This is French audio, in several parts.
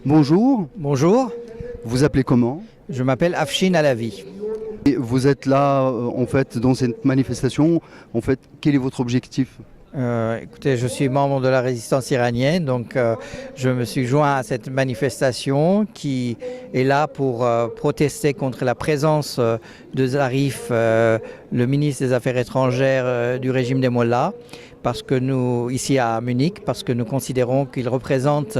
Bonjour, Bonjour, vous appelez comment? je m'appelle Afshin Alavi. Et vous êtes là, en fait, dans cette manifestation. En fait, quel est votre objectif? Écoutez, je suis membre de la résistance iranienne, donc je me suis joint à cette manifestation qui est là pour protester contre la présence de Zarif, le ministre des Affaires étrangères du régime des Mollahs, parce que nous, ici à Munich, parce que nous considérons qu'il représente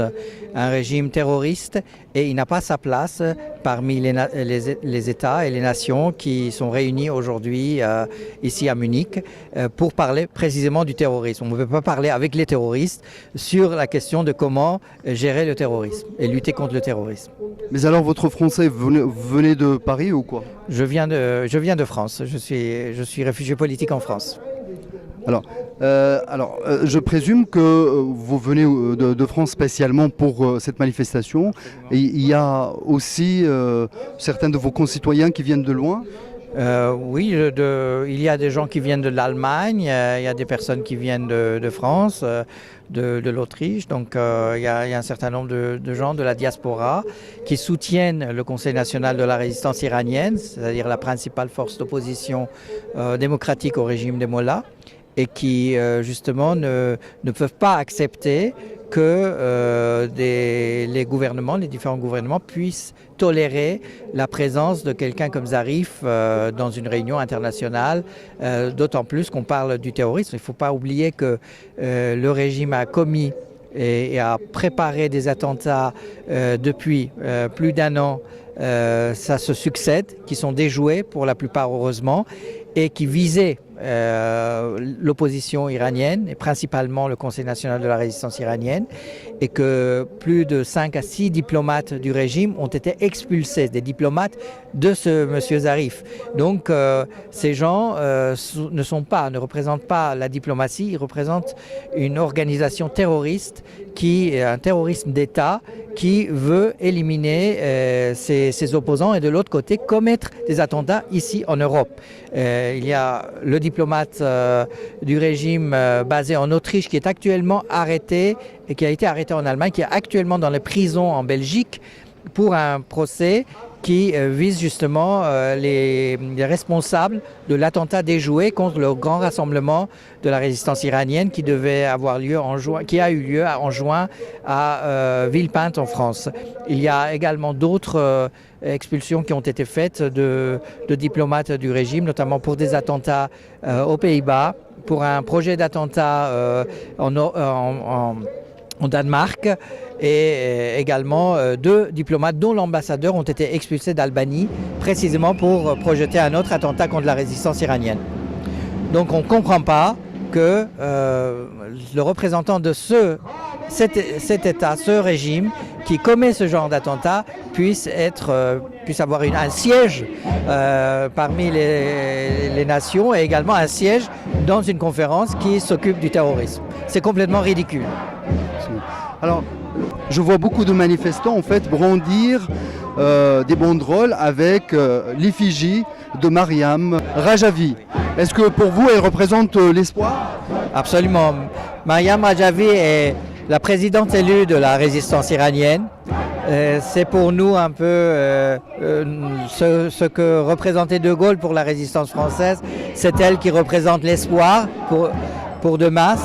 un régime terroriste et il n'a pas sa place parmi les États et les nations qui sont réunis aujourd'hui ici à Munich pour parler précisément du terrorisme. On ne peut pas parler avec les terroristes sur la question de comment gérer le terrorisme et lutter contre le terrorisme. Mais alors, votre français, vous venez de Paris ou quoi? Je viens de France, je suis réfugié politique en France. Je présume que vous venez de France spécialement pour cette manifestation. Et il y a aussi certains de vos concitoyens qui viennent de loin. Oui, il y a des gens qui viennent de l'Allemagne, il y a des personnes qui viennent de France, de l'Autriche. Donc il y a un certain nombre de gens de la diaspora qui soutiennent le Conseil national de la résistance iranienne, c'est-à-dire la principale force d'opposition démocratique au régime des Mollahs, et qui justement ne peuvent pas accepter que les gouvernements, les différents gouvernements puissent tolérer la présence de quelqu'un comme Zarif dans une réunion internationale, d'autant plus qu'on parle du terrorisme. Il ne faut pas oublier que le régime a commis et a préparé des attentats depuis plus d'1 an. Ça se succède, qui sont déjoués pour la plupart heureusement, et qui visaient l'opposition iranienne, et principalement le Conseil national de la résistance iranienne, et que plus de 5 à 6 diplomates du régime ont été expulsés, des diplomates de ce monsieur Zarif. Donc ces gens ne représentent pas la diplomatie, ils représentent une organisation terroriste, un terrorisme d'État qui veut éliminer ses opposants et de l'autre côté commettre des attentats ici en Europe. Il y a le diplomate du régime basé en Autriche qui est actuellement arrêté et qui a été arrêté en Allemagne, qui est actuellement dans les prisons en Belgique pour un procès qui vise justement les responsables de l'attentat déjoué contre le grand rassemblement de la résistance iranienne qui devait avoir lieu qui a eu lieu en juin à Villepinte en France. Il y a également d'autres expulsions qui ont été faites de diplomates du régime, notamment pour des attentats aux Pays-Bas, pour un projet d'attentat en Danemark, et également 2 diplomates dont l'ambassadeur ont été expulsés d'Albanie précisément pour projeter un autre attentat contre la résistance iranienne. Donc on ne comprend pas que le représentant de cet État, ce régime qui commet ce genre d'attentat puisse avoir un siège parmi les nations et également un siège dans une conférence qui s'occupe du terrorisme. C'est complètement ridicule. Alors, je vois beaucoup de manifestants en fait brandir des banderoles avec l'effigie de Mariam Rajavi. Est-ce que pour vous, elle représente l'espoir? Absolument. Mariam Rajavi est la présidente élue de la résistance iranienne. C'est pour nous un peu ce que représentait De Gaulle pour la résistance française. C'est elle qui représente l'espoir pour demain.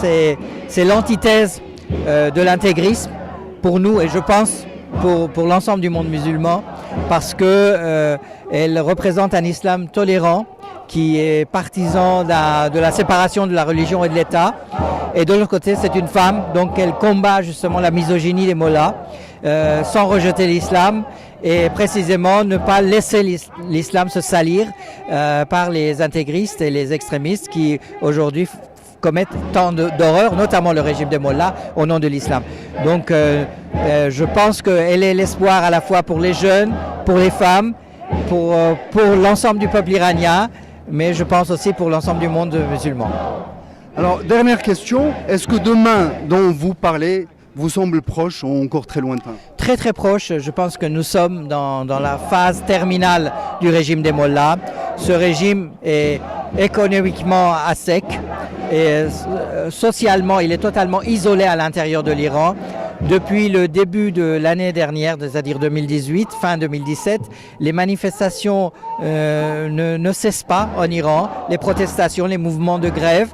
C'est l'antithèse de l'intégrisme pour nous et je pense pour l'ensemble du monde musulman, parce que elle représente un islam tolérant qui est partisan de la séparation de la religion et de l'État, et de l'autre côté c'est une femme, donc elle combat justement la misogynie des mollahs sans rejeter l'islam et précisément ne pas laisser l'islam se salir par les intégristes et les extrémistes qui aujourd'hui commettent tant d'horreurs, notamment le régime des mollahs, au nom de l'islam. Donc je pense qu'elle est l'espoir à la fois pour les jeunes, pour les femmes, pour l'ensemble du peuple iranien, mais je pense aussi pour l'ensemble du monde musulman. Alors, dernière question, est-ce que demain dont vous parlez vous semble proche ou encore très lointain? Très très proche, je pense que nous sommes dans la phase terminale du régime des mollahs. Ce régime est économiquement à sec et socialement il est totalement isolé à l'intérieur de l'Iran. Depuis le début de l'année dernière, c'est-à-dire 2018, fin 2017, les manifestations ne cessent pas en Iran, les protestations, les mouvements de grève,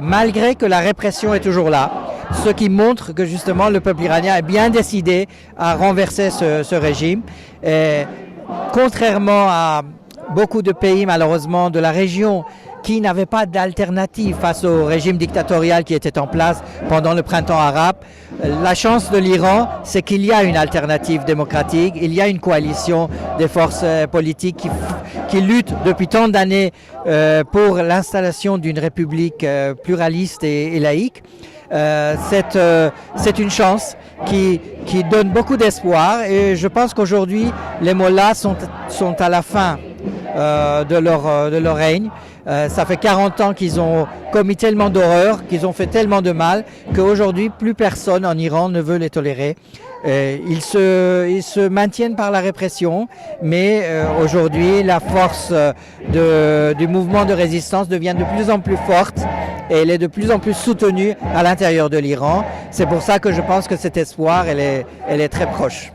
malgré que la répression est toujours là. Ce qui montre que justement le peuple iranien est bien décidé à renverser ce régime. Et contrairement à beaucoup de pays malheureusement de la région qui n'avaient pas d'alternative face au régime dictatorial qui était en place pendant le printemps arabe, la chance de l'Iran, c'est qu'il y a une alternative démocratique, il y a une coalition des forces politiques qui luttent depuis tant d'années pour l'installation d'une république pluraliste et laïque. C'est une chance qui donne beaucoup d'espoir et je pense qu'aujourd'hui les mollahs sont à la fin de leur règne. Ça fait 40 ans qu'ils ont commis tellement d'horreurs, qu'ils ont fait tellement de mal qu'aujourd'hui plus personne en Iran ne veut les tolérer. Ils se maintiennent par la répression, mais aujourd'hui la force du mouvement de résistance devient de plus en plus forte et elle est de plus en plus soutenue à l'intérieur de l'Iran. C'est pour ça que je pense que cet espoir, elle est très proche.